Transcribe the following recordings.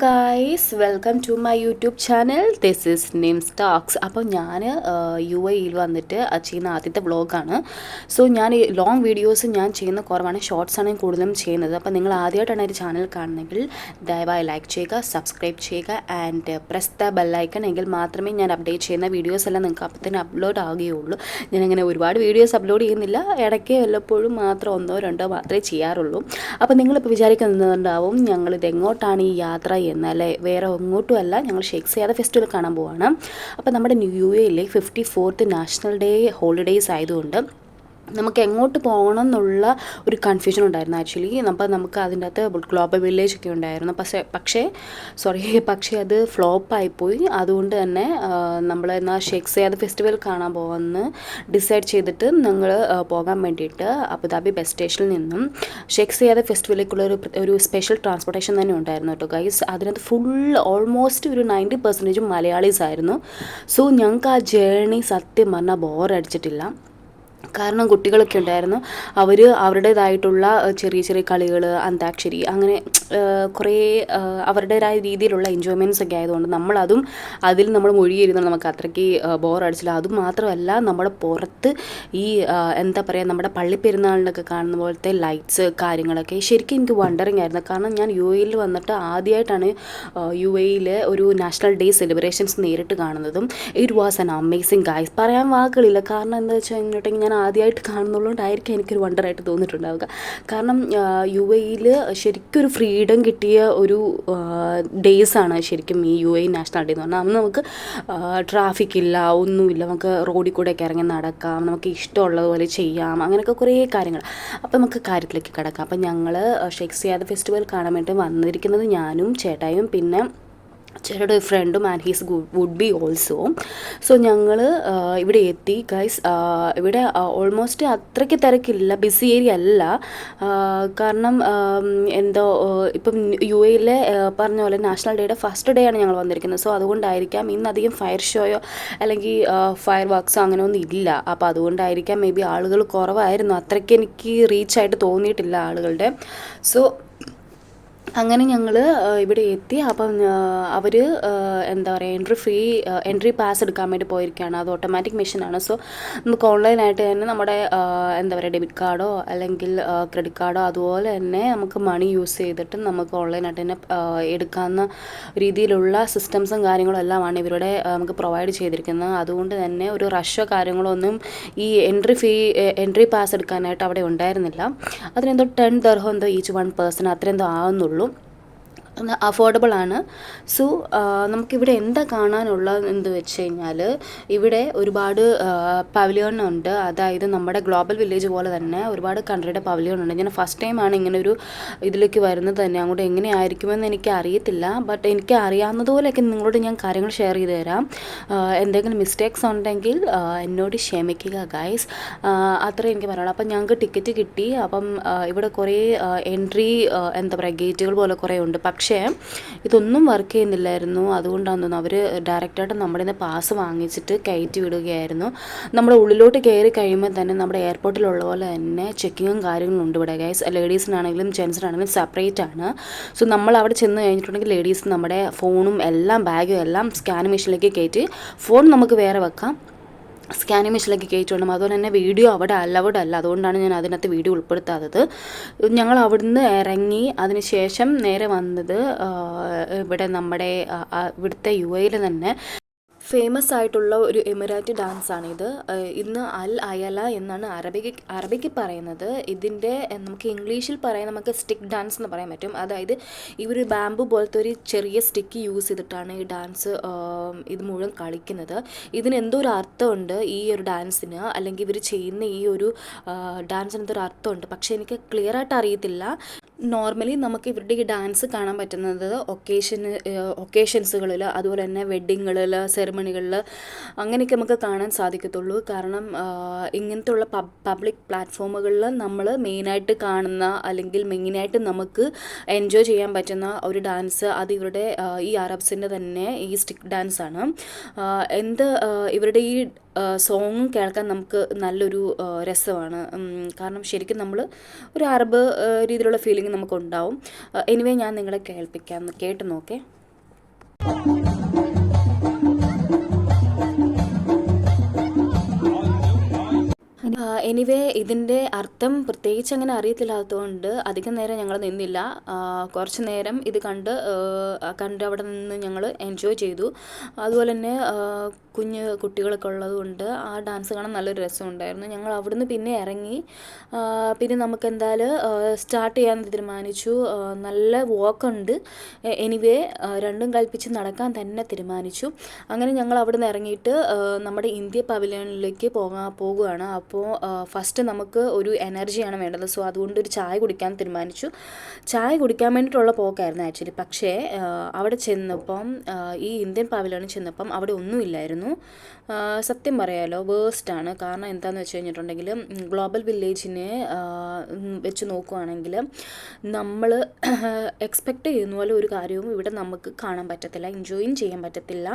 Guys welcome to my YouTube channel. This is Nims talks. അപ്പോൾ ഞാൻ UAE വന്നിട്ട് ചെയ്യുന്ന ആദ്യത്തെ വ്ളോഗാണ്. സോ ഞാൻ ലോങ് വീഡിയോസ് ഞാൻ ചെയ്യുന്ന കുറവാണ്, ഷോർട്സാണ് ഞാൻ കൂടുതലും ചെയ്യുന്നത്. അപ്പോൾ നിങ്ങൾ ആദ്യമായിട്ടാണ് ഒരു ചാനൽ കാണുന്നെങ്കിൽ ദയവായി ലൈക്ക് ചെയ്യുക, സബ്സ്ക്രൈബ് ചെയ്യുക ആൻഡ് പ്രസ് ദ ബെല്ലൈക്കൺ. എങ്കിൽ മാത്രമേ ഞാൻ അപ്ഡേറ്റ് ചെയ്യുന്ന വീഡിയോസ് എല്ലാം നിങ്ങൾക്ക് അപ്പത്തിന് അപ്ലോഡ് ആകുകയുള്ളൂ. ഞാനങ്ങനെ ഒരുപാട് വീഡിയോസ് അപ്ലോഡ് ചെയ്യുന്നില്ല, ഇടയ്ക്ക് വല്ലപ്പോഴും മാത്രം ഒന്നോ രണ്ടോ മാത്രമേ ചെയ്യാറുള്ളൂ. അപ്പോൾ നിങ്ങളിപ്പോൾ വിചാരിക്കുന്നുണ്ടാവും ഞങ്ങളിത് എങ്ങോട്ടാണ് ഈ യാത്ര എന്നല്ലേ? വേറെ എങ്ങോട്ടും അല്ല, ഞങ്ങൾ ഷെയ്ഖ് സയാദ് ഫെസ്റ്റിവൽ കാണാൻ പോവാണ്. അപ്പോൾ നമ്മുടെ UAE 54th national day holidays ആയതുകൊണ്ട് നമുക്ക് എങ്ങോട്ട് പോകണം എന്നുള്ള ഒരു കൺഫ്യൂഷൻ ഉണ്ടായിരുന്നു ആക്ച്വലി. അപ്പോൾ നമുക്ക് അതിൻ്റെ അകത്ത് ഗ്ലോബൽ വില്ലേജ് ഒക്കെ ഉണ്ടായിരുന്നു. പക്ഷേ അത് ഫ്ലോപ്പായിപ്പോയി. അതുകൊണ്ട് തന്നെ നമ്മൾ എന്നാൽ ഷെയ്ഖ് സയാദ് ഫെസ്റ്റിവൽ കാണാൻ പോകാമെന്ന് ഡിസൈഡ് ചെയ്തിട്ട് ഞങ്ങൾ പോകാൻ വേണ്ടിയിട്ട് അബുദാബി ബസ് സ്റ്റേഷനിൽ നിന്നും ഷെയ്ഖ് സയാദ് ഫെസ്റ്റിവലിലേക്കുള്ള ഒരു സ്പെഷ്യൽ ട്രാൻസ്പോർട്ടേഷൻ തന്നെ ഉണ്ടായിരുന്നു കേട്ടോ ഗൈസ്. അതിനകത്ത് ഓൾമോസ്റ്റ് ഒരു 90% മലയാളീസ് ആയിരുന്നു. സോ ഞങ്ങൾക്ക് ആ ജേർണി സത്യം പറഞ്ഞാൽ ബോറടിച്ചിട്ടില്ല. കാരണം കുട്ടികളൊക്കെ ഉണ്ടായിരുന്നു. അവർ അവരുടേതായിട്ടുള്ള ചെറിയ ചെറിയ കളികൾ, അന്താക്ഷരി, അങ്ങനെ കുറേ അവരുടേതായ രീതിയിലുള്ള എൻജോയ്മെൻറ്റ്സ് ഒക്കെ ആയതുകൊണ്ട് അതിൽ നമ്മൾ മുഴുകിയിരുന്ന നമുക്ക് അത്രയ്ക്ക് ബോറടിച്ചില്ല. അതുമാത്രമല്ല, നമ്മുടെ പുറത്ത് ഈ എന്താ പറയുക, നമ്മുടെ പള്ളിപ്പെരുന്നാളിനൊക്കെ കാണുന്ന പോലത്തെ ലൈറ്റ്സ് കാര്യങ്ങളൊക്കെ ശരിക്കും എനിക്ക് വണ്ടറിങ് ആയിരുന്നു. കാരണം ഞാൻ UAE വന്നിട്ട് ആദ്യമായിട്ടാണ് UAE ഒരു നാഷണൽ ഡേ സെലിബ്രേഷൻസ് നേരിട്ട് കാണുന്നതും. It was an amazing guys. പറയാൻ വാക്കുകളില്ല. കാരണം എന്താ വെച്ചാൽ കഴിഞ്ഞിട്ടുണ്ടെങ്കിൽ ഞാൻ ആദ്യമായിട്ട് കാണുന്നതുകൊണ്ടായിരിക്കും എനിക്കൊരു വണ്ടറായിട്ട് തോന്നിയിട്ടുണ്ടാവുക. കാരണം UAE ശരിക്കും ഒരു ഫ്രീഡം കിട്ടിയ ഒരു ഡേയ്സാണ് ശരിക്കും ഈ UAE നാഷണൽ ഡേ എന്ന് പറഞ്ഞാൽ. അന്ന് നമുക്ക് ട്രാഫിക് ഇല്ല, ഒന്നുമില്ല, നമുക്ക് റോഡിൽ കൂടെയൊക്കെ ഇറങ്ങി നടക്കാം, നമുക്ക് ഇഷ്ടമുള്ളതുപോലെ ചെയ്യാം, അങ്ങനെയൊക്കെ കുറേ കാര്യങ്ങൾ. അപ്പോൾ നമുക്ക് കാര്യത്തിലേക്ക് കിടക്കാം. അപ്പം ഞങ്ങൾ ഷെയ്ഖ് സയാദ് ഫെസ്റ്റിവൽ കാണാൻ വേണ്ടി വന്നിരിക്കുന്നത് ഞാനും ചേട്ടായും പിന്നെ ചേട്ടയുടെ ഒരു ഫ്രണ്ടും and he's would be also. So ഞങ്ങൾ ഇവിടെ എത്തി ഗൈസ്. ഇവിടെ ഓൾമോസ്റ്റ് അത്രയ്ക്ക് തിരക്കില്ല, ബിസി ഏരിയ അല്ല. കാരണം എന്തോ ഇപ്പം UAE പറഞ്ഞ പോലെ നാഷണൽ ഡേയുടെ ഫസ്റ്റ് ഡേ ആണ് ഞങ്ങൾ വന്നിരിക്കുന്നത്. സോ അതുകൊണ്ടായിരിക്കാം ഇന്നധികം ഫയർ ഷോയോ അല്ലെങ്കിൽ ഫയർ വർക്ക്സോ അങ്ങനെയൊന്നും ഇല്ല. അപ്പോൾ അതുകൊണ്ടായിരിക്കാം മേ ബി ആളുകൾ കുറവായിരുന്നു. അത്രയ്ക്ക് എനിക്ക് റീച്ചായിട്ട് തോന്നിയിട്ടില്ല ആളുകളുടെ. സോ അങ്ങനെ ഞങ്ങൾ ഇവിടെ എത്തി. അപ്പം അവർ എന്താ പറയുക, എൻട്രി പാസ് എടുക്കാൻ വേണ്ടി പോയിരിക്കുകയാണ്. അത് ഓട്ടോമാറ്റിക് മെഷീനാണ്. സോ നമുക്ക് ഓൺലൈനായിട്ട് തന്നെ നമ്മുടെ എന്താ പറയുക, ഡെബിറ്റ് കാർഡോ അല്ലെങ്കിൽ ക്രെഡിറ്റ് കാർഡോ അതുപോലെ തന്നെ നമുക്ക് മണി യൂസ് ചെയ്തിട്ട് നമുക്ക് ഓൺലൈനായിട്ട് തന്നെ എടുക്കാവുന്ന രീതിയിലുള്ള സിസ്റ്റംസും കാര്യങ്ങളും എല്ലാമാണ് ഇവരുടെ നമുക്ക് പ്രൊവൈഡ് ചെയ്തിരിക്കുന്നത്. അതുകൊണ്ട് തന്നെ ഒരു റഷോ കാര്യങ്ങളോ ഒന്നും ഈ എൻട്രി പാസ് എടുക്കാനായിട്ട് അവിടെ ഉണ്ടായിരുന്നില്ല. അതിനെന്തോ 10 ദിർഹം എന്തോ ഈച്ച് 1 പേഴ്സൺ അത്രയെന്തോ ആവുന്നുള്ളൂ. അഫോർഡബിൾ ആണ്. സോ നമുക്കിവിടെ എന്താ കാണാനുള്ളത് എന്ന് വെച്ച് കഴിഞ്ഞാൽ ഇവിടെ ഒരുപാട് പവലിയൺ ഉണ്ട്. അതായത് നമ്മുടെ ഗ്ലോബൽ വില്ലേജ് പോലെ തന്നെ ഒരുപാട് കൺട്രിയുടെ പവലിയൺ ഉണ്ട്. ഞാൻ ഫസ്റ്റ് ടൈമാണ് ഇങ്ങനെ ഒരു ഇതിലേക്ക് വരുന്നത് തന്നെ. അങ്ങോട്ട് എങ്ങനെയായിരിക്കുമെന്ന് എനിക്ക് അറിയത്തില്ല. ബട്ട് എനിക്ക് അറിയാവുന്നതുപോലെയൊക്കെ നിങ്ങളോട് ഞാൻ കാര്യങ്ങൾ ഷെയർ ചെയ്ത് തരാം. എന്തെങ്കിലും മിസ്റ്റേക്സ് ഉണ്ടെങ്കിൽ എന്നോട് ക്ഷമിക്കുക ഗൈസ്. അത്രേ എനിക്ക് പറയാനുള്ളൂ. അപ്പം ഞങ്ങൾക്ക് ടിക്കറ്റ് കിട്ടി. അപ്പം ഇവിടെ കുറേ എൻട്രി എന്താ പറയുക, ഗേറ്റുകൾ പോലെ കുറേ ഉണ്ട്. പക്ഷേ ഇതൊന്നും വർക്ക് ചെയ്യുന്നില്ലായിരുന്നു. അതുകൊണ്ടാണ് തോന്നുന്നു അവർ ഡയറക്റ്റായിട്ട് നമ്മുടെ നിന്ന് പാസ് വാങ്ങിച്ചിട്ട് കയറ്റി വിടുകയായിരുന്നു. നമ്മുടെ ഉള്ളിലോട്ട് കയറി കഴിയുമ്പോൾ തന്നെ നമ്മുടെ എയർപോർട്ടിലുള്ള പോലെ തന്നെ ചെക്കിങ്ങും കാര്യങ്ങളും ഉണ്ട് ഇവിടെ ഗൈസ്. ലേഡീസിനാണെങ്കിലും ജെൻസിനാണെങ്കിലും സെപ്പറേറ്റ് ആണ്. സോ നമ്മൾ അവിടെ ചെന്ന് കഴിഞ്ഞിട്ടുണ്ടെങ്കിൽ ലേഡീസ് നമ്മുടെ ഫോണും എല്ലാം ബാഗും എല്ലാം സ്കാൻ മെഷീനിലേക്ക് കയറ്റി, ഫോൺ നമുക്ക് വേറെ വെക്കാം, സ്കാനിങ് മെഷീനിലേക്ക് കയറ്റിവിടണം. അതുപോലെ തന്നെ വീഡിയോ അവിടെ അലൗഡ് അല്ല. അതുകൊണ്ടാണ് ഞാൻ അതിനകത്ത് വീഡിയോ ഉൾപ്പെടുത്താത്തത്. ഞങ്ങൾ അവിടുന്ന് ഇറങ്ങി അതിന് ശേഷം നേരെ വന്നത് ഇവിടെ നമ്മുടെ ഇവിടുത്തെ UAE തന്നെ ഫേമസ് ആയിട്ടുള്ള ഒരു എമിറാറ്റി ഡാൻസാണിത്. ഇന്ന് അൽ അയല എന്നാണ് അറബിക്ക് പറയുന്നത്. ഇതിൻ്റെ നമുക്ക് ഇംഗ്ലീഷിൽ പറയാൻ നമുക്ക് സ്റ്റിക്ക് ഡാൻസ് എന്ന് പറയാൻ പറ്റും. അതായത് ഇവർ ബാമ്പു പോലത്തെ ഒരു ചെറിയ സ്റ്റിക്ക് യൂസ് ചെയ്തിട്ടാണ് ഈ ഡാൻസ് ഇത് മുഴുവൻ കളിക്കുന്നത്. ഇതിന് എന്തോ ഒരു അർത്ഥമുണ്ട് ഈ ഒരു ഡാൻസിന്, അല്ലെങ്കിൽ ഇവർ ചെയ്യുന്ന ഈ ഒരു ഡാൻസിന് എന്തോ ഒരു അർത്ഥമുണ്ട്. പക്ഷേ എനിക്ക് ക്ലിയർ ആയിട്ട് അറിയത്തില്ല. നോർമലി നമുക്ക് ഇവരുടെ ഈ ഡാൻസ് കാണാൻ പറ്റുന്നത് ഒക്കേഷൻസുകളിൽ, അതുപോലെ തന്നെ വെഡ്ഡിങ്ങുകളിൽ, സെറിമണികളിൽ അങ്ങനെയൊക്കെ നമുക്ക് കാണാൻ സാധിക്കത്തുള്ളൂ. കാരണം ഇങ്ങനത്തെ ഉള്ള പബ്ലിക് പ്ലാറ്റ്ഫോമുകളിൽ നമ്മൾ മെയിനായിട്ട് കാണുന്ന അല്ലെങ്കിൽ മെയിനായിട്ട് നമുക്ക് എൻജോയ് ചെയ്യാൻ പറ്റുന്ന ഒരു ഡാൻസ് അത് ഇവരുടെ ഈ അറബ്സിൻ്റെ തന്നെ ഈ സ്റ്റിക്ക് ഡാൻസാണ്. ഇവരുടെ ഈ സോങ്ങും കേൾക്കാൻ നമുക്ക് നല്ലൊരു രസമാണ്. കാരണം ശരിക്കും നമ്മൾ ഒരു അറബ് രീതിയിലുള്ള ഫീലിംഗ് നമുക്കുണ്ടാവും. എനിവേ ഞാൻ നിങ്ങളെ കേൾപ്പിക്കാം, കേട്ട് നോക്കേ. എനിവേ ഇതിൻ്റെ അർത്ഥം പ്രത്യേകിച്ച് അങ്ങനെ അറിയത്തില്ലാത്തതുകൊണ്ട് അധികം നേരം ഞങ്ങൾ നിന്നില്ല. കുറച്ച് നേരം ഇത് കണ്ട് അവിടെ നിന്ന് ഞങ്ങൾ എൻജോയ് ചെയ്തു. അതുപോലെ തന്നെ കുഞ്ഞ് കുട്ടികളൊക്കെ ഉള്ളതുകൊണ്ട് ആ ഡാൻസ് കാണാൻ നല്ലൊരു രസമുണ്ടായിരുന്നു. ഞങ്ങൾ അവിടുന്ന് പിന്നെ ഇറങ്ങി. പിന്നെ നമുക്ക് എന്തായാലും സ്റ്റാർട്ട് ചെയ്യാൻ തീരുമാനിച്ചു. നല്ല വാക്കുണ്ട്. എനിവേ രണ്ടും കൽപ്പിച്ച് നടക്കാൻ തന്നെ തീരുമാനിച്ചു. അങ്ങനെ ഞങ്ങൾ അവിടുന്ന് ഇറങ്ങിയിട്ട് നമ്മുടെ ഇന്ത്യ പവലിയനിലേക്ക് പോകുകയാണ്. അപ്പോൾ ഫസ്റ്റ് നമുക്ക് ഒരു എനർജിയാണ് വേണ്ടത്. സോ അതുകൊണ്ട് ഒരു ചായ കുടിക്കാൻ തീരുമാനിച്ചു. ചായ കുടിക്കാൻ വേണ്ടിയിട്ടുള്ള പോക്കായിരുന്നു ആക്ച്വലി. പക്ഷേ അവിടെ ചെന്നപ്പം ഈ ഇന്ത്യൻ പവലിയനിൽ ചെന്നപ്പം അവിടെ ഒന്നുമില്ലായിരുന്നു. സത്യം പറയാലോ വേസ്റ്റാണ്. കാരണം എന്താണെന്ന് വെച്ച് കഴിഞ്ഞിട്ടുണ്ടെങ്കിൽ ഗ്ലോബൽ വില്ലേജിനെ വെച്ച് നോക്കുകയാണെങ്കിൽ നമ്മൾ എക്സ്പെക്റ്റ് ചെയ്യുന്ന പോലെ ഒരു കാര്യവും ഇവിടെ നമുക്ക് കാണാൻ പറ്റത്തില്ല, എൻജോയും ചെയ്യാൻ പറ്റത്തില്ല.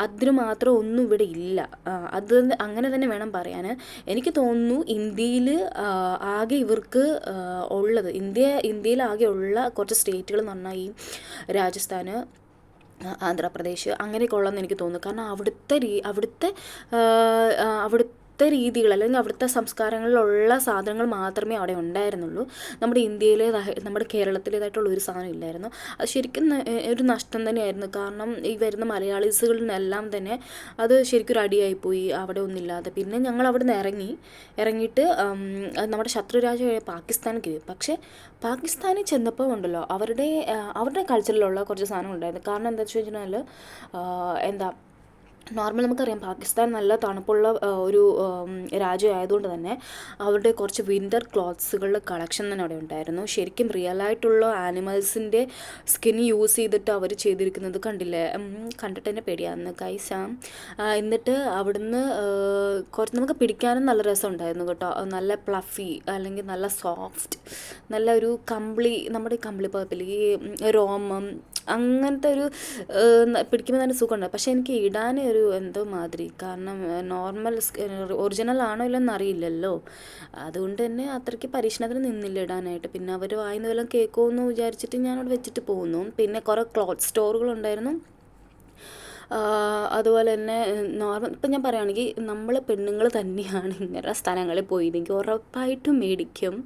അതിന് മാത്രം ഒന്നും ഇവിടെ ഇല്ല. അത് അങ്ങനെ തന്നെ വേണം പറയാൻ. എനിക്ക് തോന്നുന്നു ഇന്ത്യയിൽ ആകെ ഇവർക്ക് ഉള്ളത് ഇന്ത്യയിൽ ആകെ ഉള്ള കുറച്ച് സ്റ്റേറ്റുകൾ എന്ന് പറഞ്ഞാൽ ഈ രാജസ്ഥാൻ, ആന്ധ്രാപ്രദേശ് അങ്ങനെയൊക്കെ ഉള്ളതെന്ന് എനിക്ക് തോന്നുന്നു. കാരണം അവിടുത്തെ രീതികൾ അല്ലെങ്കിൽ അവിടുത്തെ സംസ്കാരങ്ങളിലുള്ള സാധനങ്ങൾ മാത്രമേ അവിടെ ഉണ്ടായിരുന്നുള്ളൂ. നമ്മുടെ കേരളത്തിലേതായിട്ടുള്ള ഒരു സാധനം ഇല്ലായിരുന്നു. അത് ശരിക്കും ഒരു നഷ്ടം തന്നെയായിരുന്നു. കാരണം ഈ വരുന്ന മലയാളീസുകളിനെല്ലാം തന്നെ അത് ശരിക്കും ഒരു അടിയായിപ്പോയി അവിടെ ഒന്നുമില്ലാതെ. പിന്നെ ഞങ്ങൾ അവിടെ നിന്ന് ഇറങ്ങിയിട്ട് നമ്മുടെ ശത്രുരാജ്യമായ പാകിസ്ഥാനിൽ കയറി. പക്ഷേ പാകിസ്ഥാനിൽ ചെന്നപ്പോൾ ഉണ്ടല്ലോ അവരുടെ കൾച്ചറിലുള്ള കുറച്ച് സാധനം ഉണ്ടായിരുന്നു. കാരണം എന്താ വെച്ച് കഴിഞ്ഞാൽ നോർമൽ നമുക്കറിയാം പാകിസ്ഥാൻ നല്ല തണുപ്പുള്ള ഒരു രാജ്യമായതുകൊണ്ട് തന്നെ അവരുടെ കുറച്ച് വിൻ്റർ ക്ലോത്ത്സുകളുടെ കളക്ഷൻ തന്നെ അവിടെ ഉണ്ടായിരുന്നു. ശരിക്കും റിയലായിട്ടുള്ള ആനിമൽസിൻ്റെ സ്കിൻ യൂസ് ചെയ്തിട്ട് അവർ ചെയ്തിരിക്കുന്നത് കണ്ടില്ലേ? കണ്ടിട്ട് തന്നെ പേടിയായിരുന്നു കൈസ. എന്നിട്ട് അവിടുന്ന് കുറച്ച് നമുക്ക് പിടിക്കാനും നല്ല രസം ഉണ്ടായിരുന്നു കേട്ടോ. നല്ല പ്ലഫി അല്ലെങ്കിൽ നല്ല സോഫ്റ്റ്, നല്ല ഒരു നമ്മുടെ കമ്പിളി പകപ്പിൽ ഈ രോമം അങ്ങനത്തെ ഒരു പിടിക്കുമ്പോൾ തന്നെ സുഖമുണ്ട്. പക്ഷേ എനിക്ക് ഇടാൻ ഒരു എന്തോ മാതിരി. കാരണം നോർമൽ ഒറിജിനൽ ആണോ ഇല്ലെന്ന് അറിയില്ലല്ലോ. അതുകൊണ്ട് തന്നെ അത്രയ്ക്ക് പരീക്ഷണത്തിന് നിന്നില്ല ഇടാനായിട്ട്. പിന്നെ അവർ വായിന്ന് വല്ലതും കേൾക്കുമെന്ന് വിചാരിച്ചിട്ട് ഞാനവിടെ വെച്ചിട്ട് പോകുന്നു. പിന്നെ കുറേ ക്ലോത്ത് സ്റ്റോറുകളുണ്ടായിരുന്നു. അതുപോലെ തന്നെ ഇപ്പം ഞാൻ പറയുകയാണെങ്കിൽ നമ്മൾ പെണ്ണുങ്ങൾ തന്നെയാണ് ഇങ്ങനെ സ്ഥലങ്ങളിൽ പോയതെങ്കിൽ ഉറപ്പായിട്ടും മേടിക്കും.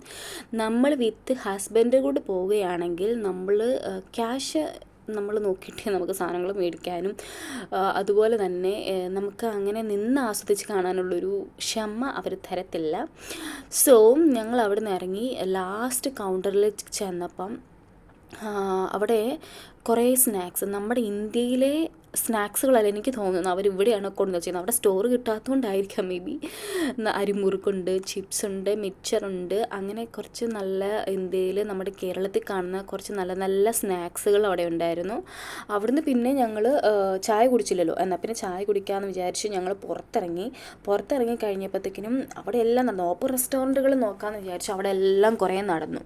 നമ്മൾ വിത്ത് ഹസ്ബൻഡ് കൂടെ പോവുകയാണെങ്കിൽ നമ്മൾ ക്യാഷ് നമ്മൾ നോക്കിയിട്ട് നമുക്ക് സാധനങ്ങൾ മേടിക്കാനും അതുപോലെ തന്നെ നമുക്ക് അങ്ങനെ നിന്ന് ആസ്വദിച്ച് കാണാനുള്ളൊരു ക്ഷമ അവർ തരത്തില്ല. സോ ഞങ്ങൾ അവിടെ നിന്ന് ഇറങ്ങി ലാസ്റ്റ് കൗണ്ടറിൽ ചെന്നപ്പം അവിടെ കുറേ സ്നാക്സ്, നമ്മുടെ ഇന്ത്യയിലെ സ്നാക്സുകളല്ല എനിക്ക് തോന്നുന്നു അവരിവിടെയാണ് കൊണ്ടുവന്ന് വെച്ചിരുന്നത്. അവിടെ സ്റ്റോർ കിട്ടാത്തതുകൊണ്ടായിരിക്കാം മേ ബി. അരിമുറുക്കുണ്ട്, ചിപ്സ് ഉണ്ട്, മിക്സറുണ്ട്, അങ്ങനെ കുറച്ച് നല്ല ഇന്ത്യയിൽ നമ്മുടെ കേരളത്തിൽ കാണുന്ന കുറച്ച് നല്ല നല്ല സ്നാക്സുകൾ അവിടെ ഉണ്ടായിരുന്നു. അവിടുന്ന് പിന്നെ ഞങ്ങൾ ചായ കുടിച്ചില്ലല്ലോ, എന്നാൽ പിന്നെ ചായ കുടിക്കാമെന്ന് വിചാരിച്ച് ഞങ്ങൾ പുറത്തിറങ്ങി കഴിഞ്ഞപ്പോഴത്തേക്കിനും അവിടെ എല്ലാം നടന്നു. ഓപ്പൺ റെസ്റ്റോറൻറ്റുകൾ നോക്കാമെന്ന് വിചാരിച്ചു. അവിടെ എല്ലാം കുറേ നടന്നു.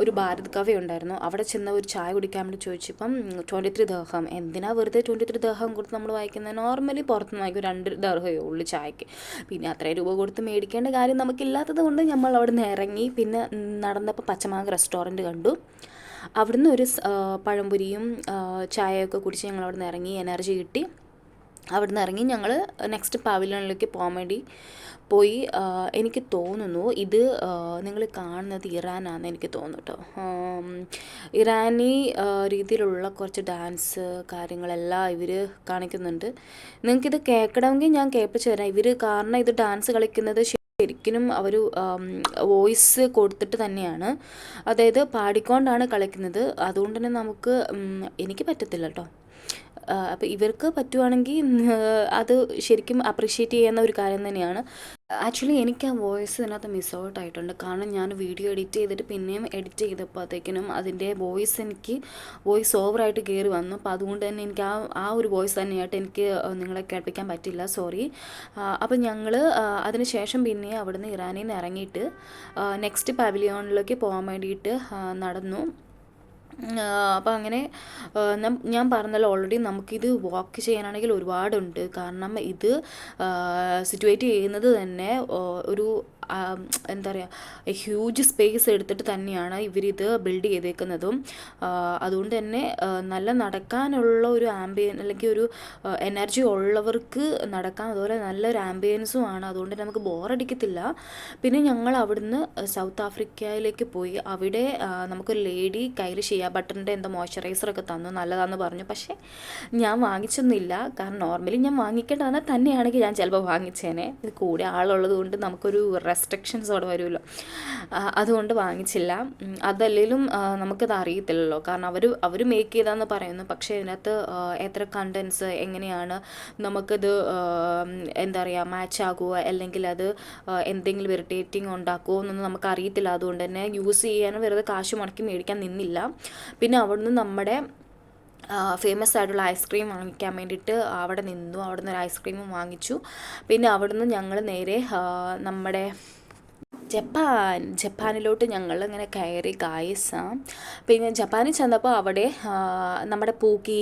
ഒരു ഭാരത് കഫേ ഉണ്ടായിരുന്നു. അവിടെ ചെന്ന് ഒരു ചായ കുടിക്കാൻ വേണ്ടി ചോദിച്ചപ്പം 23 ദർഹം. എന്തിനാ വെറുതെ 23 ദർഹം കൊടുത്ത് നമ്മൾ വാങ്ങിക്കുന്നത്? നോർമലി പുറത്തുനിന്ന് വാങ്ങിക്കും 2 ദർഹമേ ഉള്ളൂ ചായക്ക്. പിന്നെ അത്രയും രൂപ കൊടുത്ത് മേടിക്കേണ്ട കാര്യം നമുക്കില്ലാത്തത് കൊണ്ട് നമ്മൾ അവിടെ നിന്ന് ഇറങ്ങി. പിന്നെ നടന്നപ്പോൾ പച്ചമാങ്ങ റെസ്റ്റോറൻറ്റ് കണ്ടു. അവിടുന്ന് ഒരു പഴംപൊരിയും ചായയൊക്കെ കുടിച്ച് ഞങ്ങൾ അവിടെ നിന്ന് ഇറങ്ങി. എനർജി കിട്ടി. അവിടെ നിന്ന് ഇറങ്ങി ഞങ്ങൾ നെക്സ്റ്റ് പവലിയനിലേക്ക് പോകാൻ വേണ്ടി പോയി. എനിക്ക് തോന്നുന്നു ഇത് നിങ്ങൾ കാണുന്നത് ഇറാനാണെന്ന് എനിക്ക് തോന്നുന്നു കേട്ടോ. ഇറാനി രീതിയിലുള്ള കുറച്ച് ഡാൻസ് കാര്യങ്ങളെല്ലാം ഇവർ കാണിക്കുന്നുണ്ട്. നിങ്ങൾക്കിത് കേൾക്കണമെങ്കിൽ ഞാൻ കേൾപ്പിച്ച് തരാം. കാരണം ഇത് ഡാൻസ് കളിക്കുന്നത് ശരിക്കും അവർ വോയിസ് കൊടുത്തിട്ട് തന്നെയാണ്, അതായത് പാടിക്കൊണ്ടാണ് കളിക്കുന്നത്. അതുകൊണ്ട് തന്നെ എനിക്ക് പറ്റത്തില്ല കേട്ടോ. അപ്പോൾ ഇവർക്ക് പറ്റുവാണെങ്കിൽ അത് ശരിക്കും അപ്രിഷ്യേറ്റ് ചെയ്യുന്ന ഒരു കാര്യം തന്നെയാണ്. ആക്ച്വലി എനിക്ക് ആ വോയിസ് ഇതിനകത്ത് മിസ് ഔട്ട് ആയിട്ടുണ്ട്. കാരണം ഞാൻ വീഡിയോ എഡിറ്റ് ചെയ്തിട്ട് പിന്നെയും എഡിറ്റ് ചെയ്തപ്പോഴത്തേക്കിനും അതിൻ്റെ വോയിസ് എനിക്ക് വോയിസ് ഓവറായിട്ട് കയറി വന്നു. അപ്പോൾ അതുകൊണ്ട് തന്നെ എനിക്ക് ആ ഒരു വോയിസ് തന്നെയായിട്ട് എനിക്ക് നിങ്ങളെ കേൾപ്പിക്കാൻ പറ്റില്ല, സോറി. അപ്പം ഞങ്ങൾ അതിന് ശേഷം പിന്നെ അവിടുന്ന് ഇറാനിൽ നിന്ന് ഇറങ്ങിയിട്ട് നെക്സ്റ്റ് പവലിയോണിലേക്ക് പോകാൻ വേണ്ടിയിട്ട് നടന്നു. അപ്പോൾ അങ്ങനെ ഞാൻ പറഞ്ഞല്ലോ ഓൾറെഡി നമുക്കിത് വാക്ക് ചെയ്യാനാണെങ്കിൽ ഒരുപാടുണ്ട്. കാരണം ഇത് സിറ്റുവേറ്റ് ചെയ്യുന്നത് തന്നെ ഒരു എന്താ പറയുക, ഹ്യൂജ് സ്പേസ് എടുത്തിട്ട് തന്നെയാണ് ഇവരിത് ബിൽഡ് ചെയ്തേക്കുന്നതും. അതുകൊണ്ട് തന്നെ നല്ല നടക്കാനുള്ള ഒരു അല്ലെങ്കിൽ ഒരു എനർജി ഉള്ളവർക്ക് നടക്കാൻ അതുപോലെ നല്ലൊരു ആംബിയൻസും ആണ്. അതുകൊണ്ട് നമുക്ക് ബോറടിക്കത്തില്ല. പിന്നെ ഞങ്ങൾ അവിടുന്ന് സൗത്ത് ആഫ്രിക്കയിലേക്ക് പോയി. അവിടെ നമുക്കൊരു ലേഡി കയ്യിൽ ഷിയ ബട്ടറിൻ്റെ എന്തോ മോയ്സ്ചറൈസറൊക്കെ തന്നു, നല്ലതാണെന്ന് പറഞ്ഞു. പക്ഷേ ഞാൻ വാങ്ങിച്ചൊന്നുമില്ല. കാരണം നോർമലി ഞാൻ വാങ്ങിക്കേണ്ടതാണ്, തന്നെയാണെങ്കിൽ ഞാൻ ചിലപ്പോൾ വാങ്ങിച്ചേനെ. ഇത് കൂടെ ആളുള്ളത് കൊണ്ട് നമുക്കൊരു റെസ്ട്രിക്ഷൻസ് അവിടെ വരുമല്ലോ, അതുകൊണ്ട് വാങ്ങിച്ചില്ല. അതല്ലെങ്കിലും നമുക്കത് അറിയത്തില്ലല്ലോ. കാരണം അവർ മേക്ക് ചെയ്താന്ന് പറയുന്നു. പക്ഷേ ഇതിനകത്ത് എത്ര കണ്ടൻസ് എങ്ങനെയാണ് നമുക്കത് എന്താ പറയുക മാച്ച് ആകുമോ അല്ലെങ്കിൽ അത് എന്തെങ്കിലും ഇറിറ്റേറ്റിംഗ് ഉണ്ടാക്കുമോ എന്നൊന്നും നമുക്ക് അറിയത്തില്ല. അതുകൊണ്ട് തന്നെ യൂസ് ചെയ്യാനും വെറുതെ കാശ് മുടക്കി മേടിക്കാൻ നിന്നില്ല. പിന്നെ അവിടുന്ന് നമ്മുടെ ഫേമസ് ആയിട്ടുള്ള ഐസ്ക്രീം വാങ്ങിക്കാൻ വേണ്ടിയിട്ട് അവിടെ നിന്നു. അവിടെ നിന്ന് ഒരു ഐസ്ക്രീമും വാങ്ങിച്ചു. പിന്നെ അവിടുന്ന് ഞങ്ങൾ നേരെ നമ്മുടെ ജപ്പാനിലോട്ട് ഞങ്ങൾ ഇങ്ങനെ കയറി ഗായ്സ്. പിന്നെ ജപ്പാനിൽ ചെന്നപ്പോൾ അവിടെ നമ്മുടെ പൂക്കി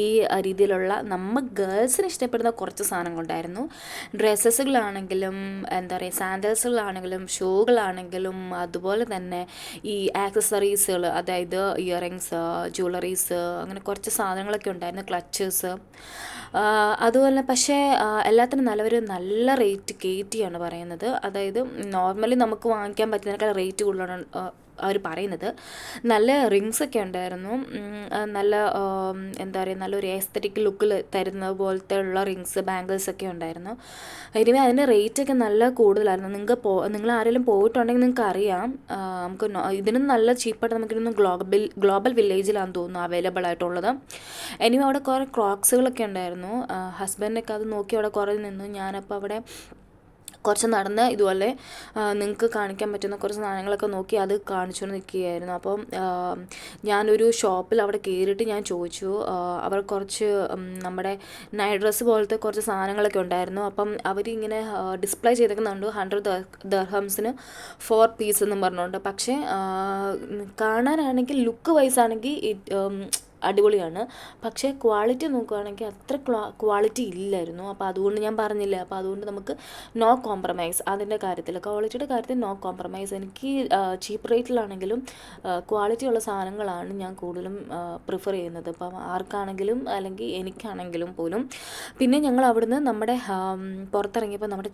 രീതിയിലുള്ള നമ്മൾ ഗേൾസിന് ഇഷ്ടപ്പെടുന്ന കുറച്ച് സാധനങ്ങളുണ്ടായിരുന്നു. ഡ്രസ്സസുകളാണെങ്കിലും എന്താ പറയുക, സാൻഡൽസുകളാണെങ്കിലും ഷൂകളാണെങ്കിലും അതുപോലെ തന്നെ ഈ ആക്സസറീസുകൾ, അതായത് ഇയറിങ്സ്, ജ്വല്ലറീസ്, അങ്ങനെ കുറച്ച് സാധനങ്ങളൊക്കെ ഉണ്ടായിരുന്നു, ക്ലച്ചസ്. അതുപോലെ പക്ഷേ എല്ലാത്തിനും നല്ല റേറ്റ് കയറ്റിയാണ് പറയുന്നത്. അതായത് നോർമലി നമുക്ക് വാങ്ങിക്കാൻ പറ്റുന്നതിനേക്കാൾ റേറ്റ് കൂടുതലാണ് അവർ പറയുന്നത്. നല്ല റിങ്സൊക്കെ ഉണ്ടായിരുന്നു, നല്ല എന്താ പറയുക, നല്ലൊരു എസ്തറ്റിക് ലുക്കിൽ തരുന്ന പോലത്തെ ഉള്ള റിങ്സ്, ബാംഗിൾസൊക്കെ ഉണ്ടായിരുന്നു. എനിവേ അതിൻ്റെ റേറ്റൊക്കെ നല്ല കൂടുതലായിരുന്നു. നിങ്ങൾ ആരെങ്കിലും പോയിട്ടുണ്ടെങ്കിൽ നിങ്ങൾക്ക് അറിയാം. നമുക്ക് ഇതിനും നല്ല ചീപ്പായിട്ട് നമുക്കിതൊന്നും ഗ്ലോബൽ വില്ലേജിലാണെന്ന് തോന്നുന്നു അവൈലബിൾ ആയിട്ടുള്ളത്. എനിവേ അവിടെ കുറേ ക്രോക്സുകളൊക്കെ ഉണ്ടായിരുന്നു. ഹസ്ബൻഡൊക്കെ അത് നോക്കി അവിടെ കുറേ നിന്നു. ഞാനപ്പോൾ അവിടെ കുറച്ച് നടന്ന് ഇതുപോലെ നിങ്ങൾക്ക് കാണിക്കാൻ പറ്റുന്ന കുറച്ച് സാധനങ്ങളൊക്കെ നോക്കി അത് കാണിച്ചുകൊണ്ട് നിൽക്കുകയായിരുന്നു. അപ്പം ഞാനൊരു ഷോപ്പിൽ അവിടെ കയറിയിട്ട് ഞാൻ ചോദിച്ചു. അവർ കുറച്ച് നമ്മുടെ നൈറ്റ് ഡ്രസ്സ് പോലത്തെ കുറച്ച് സാധനങ്ങളൊക്കെ ഉണ്ടായിരുന്നു. അപ്പം അവരിങ്ങനെ ഡിസ്പ്ലേ ചെയ്തേക്കുന്നുണ്ട് 100 ദിർഹംസിന് 4 പീസ് എന്നും പറഞ്ഞുകൊണ്ട്. പക്ഷേ കാണാനാണെങ്കിൽ ലുക്ക് വൈസ് ആണെങ്കിൽ അടിപൊളിയാണ്. പക്ഷേ ക്വാളിറ്റി നോക്കുകയാണെങ്കിൽ അത്ര ക്വാളിറ്റി ഇല്ലായിരുന്നു. അപ്പോൾ അതുകൊണ്ട് ഞാൻ പറഞ്ഞില്ലേ, അപ്പോൾ അതുകൊണ്ട് നമുക്ക് നോ കോംപ്രമൈസ് അതിൻ്റെ കാര്യത്തിൽ, ക്വാളിറ്റിയുടെ കാര്യത്തിൽ നോ കോംപ്രമൈസ്. എനിക്ക് ചീപ്പ് റേറ്റിലാണെങ്കിലും ക്വാളിറ്റി ഉള്ള സാധനങ്ങളാണ് ഞാൻ കൂടുതലും പ്രിഫർ ചെയ്യുന്നത്, ഇപ്പം ആർക്കാണെങ്കിലും അല്ലെങ്കിൽ എനിക്കാണെങ്കിലും പോലും. പിന്നെ ഞങ്ങൾ അവിടുന്ന് നമ്മുടെ പുറത്തിറങ്ങിയപ്പോൾ നമ്മുടെ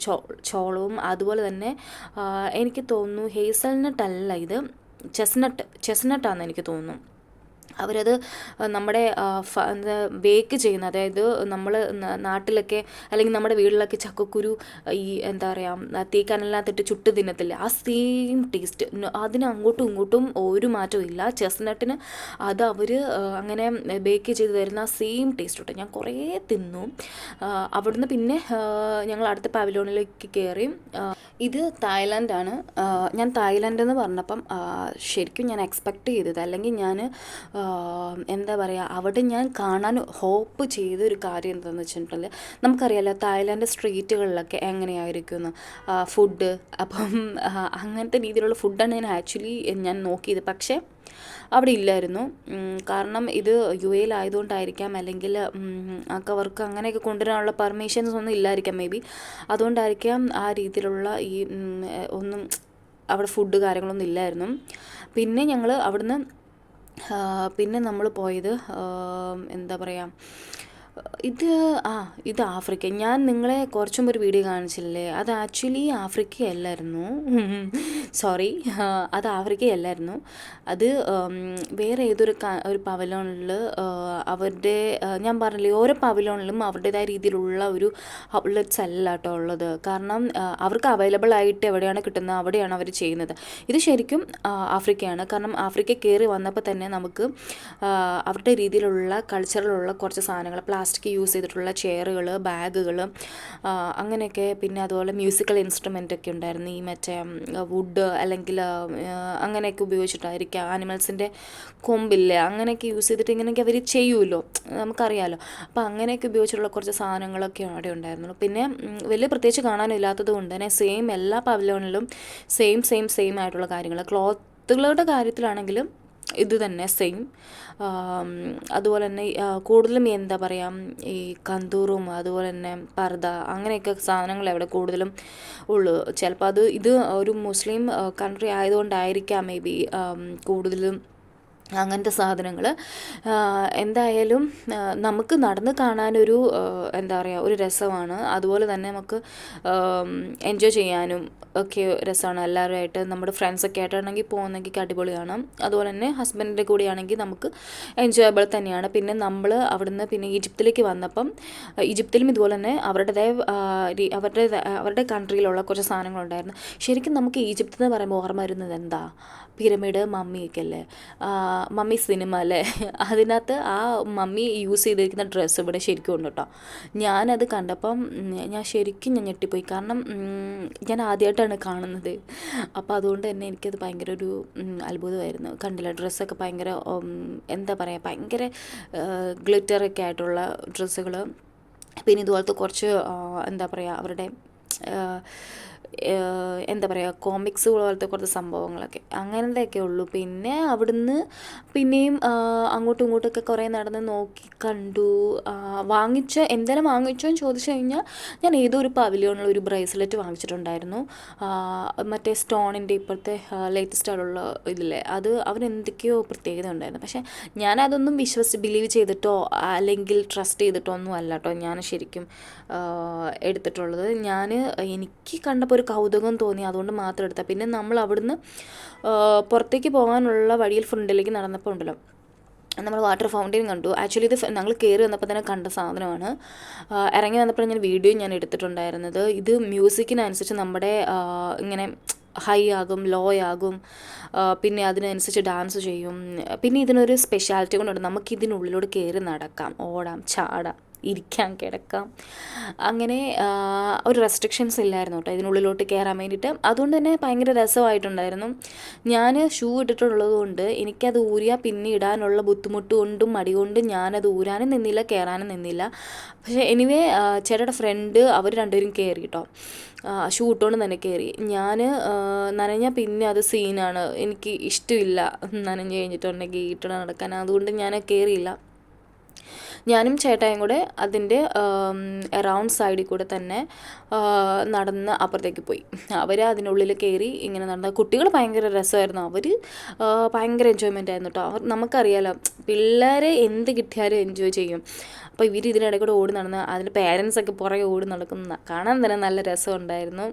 ചോളവും അതുപോലെ തന്നെ എനിക്ക് തോന്നുന്നു ഹേസൽനട്ട് അല്ല, ഇത് ചെസ്നട്ടാണെന്ന് എനിക്ക് തോന്നുന്നു. അവരത് നമ്മുടെ ബേക്ക് ചെയ്യുന്ന, അതായത് നമ്മൾ നാട്ടിലൊക്കെ അല്ലെങ്കിൽ നമ്മുടെ വീട്ടിലൊക്കെ ചക്കക്കുരു ഈ എന്താ പറയുക തീക്കനലിനകത്തിട്ട് ചുട്ട് തിന്നത്തില്ല, ആ സെയിം ടേസ്റ്റ്. അതിന് അങ്ങോട്ടും ഇങ്ങോട്ടും ഒരു മാറ്റവും ഇല്ല. ചെസ്നട്ടിന് അത് അവർ അങ്ങനെ ബേക്ക് ചെയ്ത് തരുന്ന ആ സെയിം ടേസ്റ്റ് ഉണ്ട്. ഞാൻ കുറേ തിന്നു. അവിടുന്ന് പിന്നെ ഞങ്ങൾ അടുത്ത പവലിയോണിലേക്ക് കയറി. ഇത് തായ്ലാൻഡാണ്. ഞാൻ തായ്ലാൻഡ് എന്ന് പറഞ്ഞപ്പം ശരിക്കും ഞാൻ എക്സ്പെക്റ്റ് ചെയ്തത്, അല്ലെങ്കിൽ ഞാൻ എന്താ പറയുക, അവിടെ ഞാൻ കാണാൻ ഹോപ്പ് ചെയ്തൊരു കാര്യം എന്താണെന്ന് വെച്ചിട്ടുണ്ടെങ്കിൽ, നമുക്കറിയാമല്ലോ തായ്ലാൻഡ് സ്ട്രീറ്റുകളിലൊക്കെ എങ്ങനെയായിരിക്കുമെന്ന് ഫുഡ്. അപ്പം അങ്ങനത്തെ രീതിയിലുള്ള ഫുഡാണ് ഞാൻ നോക്കിയത്. പക്ഷേ അവിടെ ഇല്ലായിരുന്നു. കാരണം ഇത് യു എയിലായതുകൊണ്ടായിരിക്കാം, അല്ലെങ്കിൽ അവർക്ക് അങ്ങനെയൊക്കെ കൊണ്ടുവരാനുള്ള പെർമിഷൻസ് ഒന്നും ഇല്ലായിരിക്കാം മേ ബി. അതുകൊണ്ടായിരിക്കാം ആ രീതിയിലുള്ള ഈ ഒന്നും അവിടെ ഫുഡ് കാര്യങ്ങളൊന്നും ഇല്ലായിരുന്നു. പിന്നെ ഞങ്ങൾ അവിടുന്ന് പിന്നെ നമ്മൾ പോയത് എന്താ പറയുക, ഇത് ആഫ്രിക്ക. ഞാൻ നിങ്ങളെ കുറച്ചും ഒരു വീഡിയോ കാണിച്ചില്ലേ, അത് ആക്ച്വലി ആഫ്രിക്കയല്ലായിരുന്നു. സോറി, അത് ആഫ്രിക്കയല്ലായിരുന്നു. അത് വേറെ ഏതൊരു ഒരു പവലോണിൽ അവരുടെ, ഞാൻ പറഞ്ഞില്ലേ ഓരോ പവലോണിലും അവരുടേതായ രീതിയിലുള്ള ഒരു ഔട്ട്ലെറ്റ്സ് അല്ല കേട്ടോ ഉള്ളത്. കാരണം അവർക്ക് അവൈലബിൾ ആയിട്ട് എവിടെയാണ് കിട്ടുന്നത് അവിടെയാണ് അവർ ചെയ്യുന്നത്. ഇത് ശരിക്കും ആഫ്രിക്കയാണ്. കാരണം ആഫ്രിക്ക കയറി വന്നപ്പോൾ തന്നെ നമുക്ക് അവരുടെ രീതിയിലുള്ള കൾച്ചറിലുള്ള കുറച്ച് സാധനങ്ങൾ, പ്ലാസ്റ്റിക് യൂസ് ചെയ്തിട്ടുള്ള ചെയറുകൾ, ബാഗുകൾ, അങ്ങനെയൊക്കെ. പിന്നെ അതുപോലെ മ്യൂസിക്കൽ ഇൻസ്ട്രുമെൻ്റ് ഒക്കെ ഉണ്ടായിരുന്നു. ഈ മറ്റേ വുഡ് അല്ലെങ്കിൽ അങ്ങനെയൊക്കെ ഉപയോഗിച്ചിട്ടായിരിക്കും ആനിമൽസിൻ്റെ കൊമ്പില്ലേ, അങ്ങനെയൊക്കെ യൂസ് ചെയ്തിട്ട് ഇങ്ങനെയൊക്കെ അവർ ചെയ്യുമല്ലോ, നമുക്കറിയാമല്ലോ. അപ്പോൾ അങ്ങനെയൊക്കെ ഉപയോഗിച്ചിട്ടുള്ള കുറച്ച് സാധനങ്ങളൊക്കെ അവിടെ ഉണ്ടായിരുന്നുള്ളൂ. പിന്നെ വലിയ പ്രത്യേകിച്ച് കാണാനില്ലാത്തത് കൊണ്ട് തന്നെ എല്ലാ പവലിയോണിലും സെയിം ആയിട്ടുള്ള കാര്യങ്ങൾ. ക്ലോത്തുകളുടെ കാര്യത്തിലാണെങ്കിലും ഇത് തന്നെ സെയിം. അതുപോലെ തന്നെ കൂടുതലും എന്താ പറയുക, ഈ കന്തൂറും അതുപോലെ തന്നെ പർദ അങ്ങനെയൊക്കെ സാധനങ്ങൾ അവിടെ കൂടുതലും ഉള്ളു. ചിലപ്പോൾ ഇത് ഒരു മുസ്ലിം കൺട്രി ആയതുകൊണ്ടായിരിക്കാം മേ ബി കൂടുതലും അങ്ങനത്തെ സാധനങ്ങൾ. എന്തായാലും നമുക്ക് നടന്ന് കാണാനൊരു എന്താ പറയുക, ഒരു രസമാണ്. അതുപോലെ തന്നെ നമുക്ക് എൻജോയ് ചെയ്യാനും ഒക്കെ രസമാണ്. എല്ലാവരുമായിട്ട് നമ്മുടെ ഫ്രണ്ട്സൊക്കെ ആയിട്ടാണെങ്കിൽ പോകുന്നെങ്കിൽ അടിപൊളിയാണ്. അതുപോലെ തന്നെ ഹസ്ബൻഡിൻ്റെ കൂടെയാണെങ്കിൽ നമുക്ക് എൻജോയബിൾ തന്നെയാണ്. പിന്നെ നമ്മൾ അവിടുന്ന് പിന്നെ ഈജിപ്തിലേക്ക് വന്നപ്പം ഈജിപ്തിലും ഇതുപോലെ തന്നെ അവരുടെ കൺട്രിയിലുള്ള കുറച്ച് സാധനങ്ങളുണ്ടായിരുന്നു. ശരിക്കും നമുക്ക് ഈജിപ്ത് എന്ന് പറയുമ്പോൾ ഓർമ്മ വരുന്നത് എന്താ, പിരമിഡ്, മമ്മിയൊക്കെ അല്ലേ, മമ്മി സിനിമ അല്ലേ. അതിനകത്ത് ആ മമ്മി യൂസ് ചെയ്തിരിക്കുന്ന ഡ്രസ്സ് ഇവിടെ ശരിക്കും ഉണ്ട് കേട്ടോ. ഞാനത് കണ്ടപ്പം ഞാൻ ഞെട്ടിപ്പോയി. കാരണം ഞാൻ ആദ്യമായിട്ടാണ് കാണുന്നത്. അപ്പോൾ അതുകൊണ്ട് തന്നെ എനിക്കത് ഭയങ്കര ഒരു അത്ഭുതമായിരുന്നു. കണ്ടില്ല, ഡ്രസ്സൊക്കെ ഭയങ്കര എന്താ പറയുക, ഭയങ്കര ഗ്ലിറ്ററൊക്കെ ആയിട്ടുള്ള ഡ്രസ്സുകൾ. പിന്നെ ഇതുപോലത്തെ കുറച്ച് എന്താ പറയുക, അവരുടെ എന്താ പറയുക, കോമിക്സ് പോലത്തെ കുറച്ച് സംഭവങ്ങളൊക്കെ അങ്ങനത്തെയൊക്കെ ഉള്ളൂ. പിന്നെ അവിടുന്ന് പിന്നെയും അങ്ങോട്ടും ഇങ്ങോട്ടൊക്കെ കുറേ നടന്ന് നോക്കി കണ്ടു. എന്തെങ്കിലും വാങ്ങിച്ചോ എന്ന് ചോദിച്ചു കഴിഞ്ഞാൽ ഞാൻ ഏതോ ഒരു പവലിയോണിൽ ഒരു ബ്രേസ്ലെറ്റ് വാങ്ങിച്ചിട്ടുണ്ടായിരുന്നു. മറ്റേ സ്റ്റോണിൻ്റെ ഇപ്പോഴത്തെ ലേറ്റസ്റ്റ് ആയിട്ടുള്ള ഇതില്ലേ, അത് അവരെന്തൊക്കെയോ പ്രത്യേകത ഉണ്ടായിരുന്നു. പക്ഷേ ഞാനതൊന്നും വിശ്വസിച്ച് ബിലീവ് ചെയ്തിട്ടോ അല്ലെങ്കിൽ ട്രസ്റ്റ് ചെയ്തിട്ടോ ഒന്നും അല്ല കേട്ടോ ഞാൻ ശരിക്കും എടുത്തിട്ടുള്ളത്. എനിക്ക് കണ്ടപ്പോൾ ഒരു കൗതുകം തോന്നി, അതുകൊണ്ട് മാത്രം എടുത്താൽ. പിന്നെ നമ്മൾ അവിടുന്ന് പുറത്തേക്ക് പോകാനുള്ള വഴിയിൽ ഫ്രണ്ടിലേക്ക് നടന്നപ്പോൾ ഉണ്ടല്ലോ, നമ്മൾ വാട്ടർ ഫൗണ്ടെയിൻ കണ്ടു. ആക്ച്വലി ഇത് ഞങ്ങൾ കയറി വന്നപ്പോൾ തന്നെ കണ്ട സാധനമാണ്. ഇറങ്ങി വന്നപ്പോൾ ഞാൻ എടുത്തിട്ടുണ്ടായിരുന്നത്. ഇത് മ്യൂസിക്കിനനുസരിച്ച് നമ്മുടെ ഇങ്ങനെ ഹൈ ആകും, ലോ ആകും, പിന്നെ അതിനനുസരിച്ച് ഡാൻസ് ചെയ്യും. പിന്നെ ഇതിനൊരു സ്പെഷ്യാലിറ്റി കൊണ്ടുണ്ട്, നമുക്കിതിനുള്ളിലൂടെ കയറി നടക്കാം, ഓടാം, ചാടാം, ഇരിക്കാം, കിടക്കാം. അങ്ങനെ ഒരു റെസ്ട്രിക്ഷൻസ് ഇല്ലായിരുന്നു കേട്ടോ ഇതിനുള്ളിലോട്ട് കയറാൻ വേണ്ടിയിട്ട്. അതുകൊണ്ട് തന്നെ ഭയങ്കര രസമായിട്ടുണ്ടായിരുന്നു. ഞാൻ ഷൂ ഇട്ടിട്ടുള്ളത് കൊണ്ട് എനിക്കത് ഊരിയാൽ പിന്നെ ഇടാനുള്ള ബുദ്ധിമുട്ട് കൊണ്ടും മടി കൊണ്ടും ഞാനത് ഊരാനും നിന്നില്ല, കയറാനും നിന്നില്ല. പക്ഷേ എനിവേ ചേട്ടയുടെ ഫ്രണ്ട് അവർ രണ്ടുപേരും കയറി കേട്ടോ. ഷൂ ഇട്ടുകൊണ്ട് തന്നെ കയറി. ഞാൻ നനഞ്ഞാൽ പിന്നെ അത് സീനാണ്, എനിക്ക് ഇഷ്ടമില്ല നനഞ്ഞ് കഴിഞ്ഞിട്ടുണ്ടെങ്കിൽ ഇട്ട് നടക്കാൻ. അതുകൊണ്ട് ഞാൻ കയറിയില്ല. ഞാനും ചേട്ടായും കൂടെ അതിൻ്റെ എറൗണ്ട് സൈഡിൽ കൂടെ തന്നെ നടന്ന് അപ്പുറത്തേക്ക് പോയി. അവർ അതിനുള്ളിൽ കയറി ഇങ്ങനെ നടന്ന കുട്ടികൾ ഭയങ്കര രസമായിരുന്നു. അവർ ഭയങ്കര എൻജോയ്മെൻ്റ് ആയിരുന്നു കേട്ടോ. നമുക്കറിയാലോ പിള്ളേരെ എന്ത് കിട്ടിയാലും എൻജോയ് ചെയ്യും. അപ്പോൾ ഇവർ ഇതിനിടയിൽ കൂടെ ഓടി നടന്ന് അതിൻ്റെ പേരൻസൊക്കെ പുറകെ ഓടി നടക്കുന്ന കാണാൻ തന്നെ നല്ല രസമുണ്ടായിരുന്നു.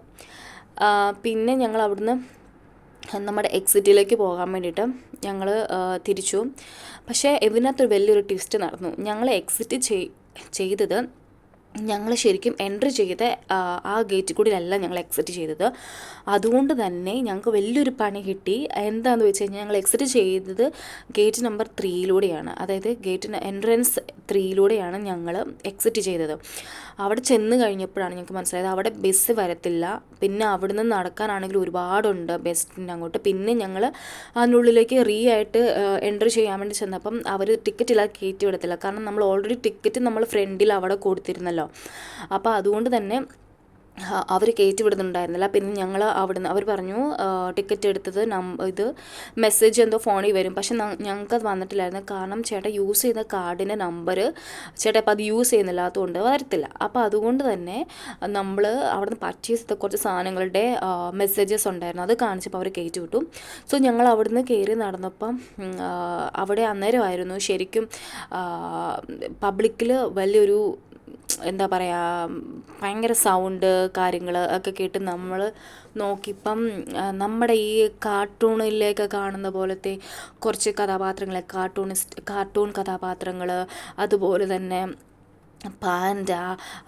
പിന്നെ ഞങ്ങൾ അവിടുന്ന് നമ്മുടെ എക്സിറ്റിലേക്ക് പോകാൻ വേണ്ടിയിട്ട് ഞങ്ങൾ തിരിച്ചു. പക്ഷേ ഇതിനകത്തൊരു വലിയൊരു ട്വിസ്റ്റ് നടന്നു. ഞങ്ങൾ എക്സിറ്റ് ചെയ്തത് ഞങ്ങൾ ശരിക്കും എൻട്രി ചെയ്ത ആ ഗേറ്റിൽ കൂടിയല്ല ഞങ്ങൾ എക്സിറ്റ് ചെയ്തത്. അതുകൊണ്ട് തന്നെ ഞങ്ങൾക്ക് വലിയൊരു പണി കിട്ടി. എന്താണെന്ന് വെച്ച് കഴിഞ്ഞാൽ ഞങ്ങൾ എക്സിറ്റ് ചെയ്തത് ഗേറ്റ് നമ്പർ 3 അതായത് എൻട്രൻസ് 3 ഞങ്ങൾ എക്സിറ്റ് ചെയ്തത്. അവിടെ ചെന്ന് കഴിഞ്ഞപ്പോഴാണ് ഞങ്ങൾക്ക് മനസ്സിലായത് അവിടെ ബസ് വരത്തില്ല. പിന്നെ അവിടെ നിന്ന് നടക്കാനാണെങ്കിൽ ഒരുപാടുണ്ട് ബസ്സിൻ്റെ അങ്ങോട്ട്. പിന്നെ ഞങ്ങൾ അതിനുള്ളിലേക്ക് ആയിട്ട് എൻട്രി ചെയ്യാൻ വേണ്ടി ചെന്നപ്പം അവർ ടിക്കറ്റില്ലാതെ കയറ്റി വിടത്തില്ല. കാരണം നമ്മൾ ഓൾറെഡി ടിക്കറ്റ് നമ്മൾ ഫ്രണ്ടിൽ അവിടെ കൊടുത്തിരുന്നല്ലോ. അപ്പോൾ അതുകൊണ്ട് തന്നെ അവർ കയറ്റി വിടുന്നുണ്ടായിരുന്നില്ല. പിന്നെ ഞങ്ങൾ അവിടുന്ന് അവർ പറഞ്ഞു ടിക്കറ്റ് എടുത്തത് ഇത് മെസ്സേജ് എന്തോ ഫോണിൽ വരും. പക്ഷെ ഞങ്ങൾക്കത് വന്നിട്ടില്ലായിരുന്നു. കാരണം ചേട്ടാ യൂസ് ചെയ്യുന്ന കാർഡിൻ്റെ നമ്പർ ചേട്ടാ അപ്പോൾ അത് യൂസ് ചെയ്യുന്നില്ലാത്തതുകൊണ്ട് വരത്തില്ല. അപ്പോൾ അതുകൊണ്ട് തന്നെ നമ്മൾ അവിടുന്ന് പർച്ചേസ് ചെയ്ത കുറച്ച് സാധനങ്ങളുടെ മെസ്സേജസ് ഉണ്ടായിരുന്നു, അത് കാണിച്ചപ്പോൾ അവർ കയറ്റി വിട്ടു. സോ ഞങ്ങൾ അവിടുന്ന് കയറി നടന്നപ്പം അവിടെ അന്നേരമായിരുന്നു ശരിക്കും പബ്ലിക്കിൽ വലിയൊരു എന്താ പറയുക ഭയങ്കര സൗണ്ട് കാര്യങ്ങൾ ഒക്കെ കേട്ട് നമ്മൾ നോക്കിയപ്പം നമ്മുടെ ഈ കാർട്ടൂണിലേക്ക് കാണുന്ന പോലത്തെ കുറച്ച് കഥാപാത്രങ്ങളെ കാർട്ടൂൺ കഥാപാത്രങ്ങൾ, അതുപോലെ തന്നെ പാൻഡ,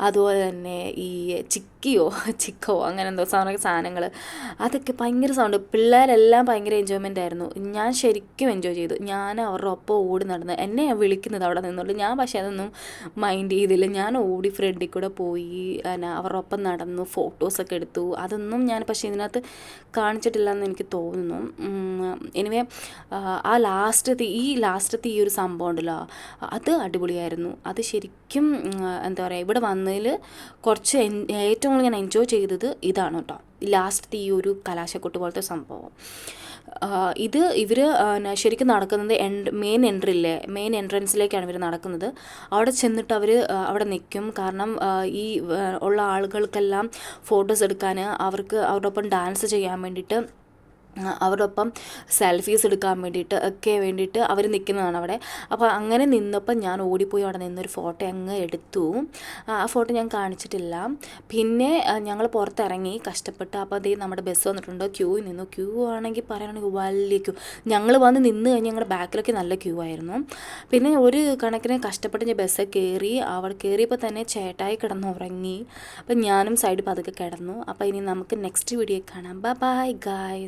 അതുപോലെ തന്നെ ഈ ചിക്കോ അങ്ങനെ എന്തോ സാധനങ്ങൾ, അതൊക്കെ ഭയങ്കര സൗണ്ട്. പിള്ളേരെല്ലാം ഭയങ്കര എൻജോയ്മെൻ്റ് ആയിരുന്നു. ഞാൻ ശരിക്കും എൻജോയ് ചെയ്തു. ഞാൻ അവരുടെ ഒപ്പം ഓടി നടന്ന്, എന്നെ വിളിക്കുന്നത് അവിടെ നിന്നുള്ളൂ. ഞാൻ പക്ഷേ അതൊന്നും മൈൻഡ് ചെയ്തില്ല. ഞാൻ ഓടി ഫ്രണ്ടിൽ കൂടെ പോയി അവരുടെ ഒപ്പം നടന്നു, ഫോട്ടോസൊക്കെ എടുത്തു. അതൊന്നും ഞാൻ പക്ഷേ ഇതിനകത്ത് കാണിച്ചിട്ടില്ല എന്ന് എനിക്ക് തോന്നുന്നു. എനിവേ ലാസ്റ്റത്തെ ഈ ഒരു സംഭവം ഉണ്ടല്ലോ, അത് അടിപൊളിയായിരുന്നു. അത് ശരിക്കും എന്താ പറയുക, ഇവിടെ വന്നതിൽ കുറച്ച് ഏറ്റവും കൂടുതൽ ഞാൻ എൻജോയ് ചെയ്തത് ഇതാണ് കേട്ടോ, ലാസ്റ്റത്തെ ഈ ഒരു കലാശക്കൊട്ട് പോലത്തെ സംഭവം. ഇവർ ശരിക്കും നടക്കുന്നത് മെയിൻ എൻട്രൻസിലേക്കാണ് ഇവർ നടക്കുന്നത്. അവിടെ ചെന്നിട്ട് അവർ അവിടെ നിൽക്കും. കാരണം ഈ ഉള്ള ആളുകൾക്കെല്ലാം ഫോട്ടോസ് എടുക്കാൻ, അവരുടെ ഒപ്പം ഡാൻസ് ചെയ്യാൻ വേണ്ടിയിട്ട്, അവരുടെ ഒപ്പം സെൽഫീസ് എടുക്കാൻ വേണ്ടിയിട്ട് അവർ നിൽക്കുന്നതാണ് അവിടെ. അപ്പോൾ അങ്ങനെ നിന്നപ്പോൾ ഞാൻ ഓടിപ്പോയി അവിടെ നിന്നൊരു ഫോട്ടോ അങ്ങ് എടുത്തു. ആ ഫോട്ടോ ഞാൻ കാണിച്ചിട്ടില്ല. പിന്നെ ഞങ്ങൾ പുറത്തിറങ്ങി കഷ്ടപ്പെട്ട്. അപ്പോൾ അതേ നമ്മുടെ ബസ് വന്നിട്ടുണ്ട്. ക്യൂ ആണെങ്കിൽ പറയുകയാണെങ്കിൽ വലിയ ക്യൂ. ഞങ്ങൾ വന്ന് നിന്ന് കഴിഞ്ഞ് ഞങ്ങളുടെ ബാക്കിലൊക്കെ നല്ല ക്യൂ ആയിരുന്നു. പിന്നെ ഒരു കണക്കിന് കഷ്ടപ്പെട്ട് ഞാൻ ബസ്സിൽ കയറി. അവിടെ കയറിയപ്പോൾ തന്നെ ചേട്ടായി കിടന്നുറങ്ങി. അപ്പം ഞാനും സൈഡ് പതുക്കെ കിടന്നു. അപ്പോൾ ഇനി നമുക്ക് നെക്സ്റ്റ് വീഡിയോ കാണാം. Bye guys.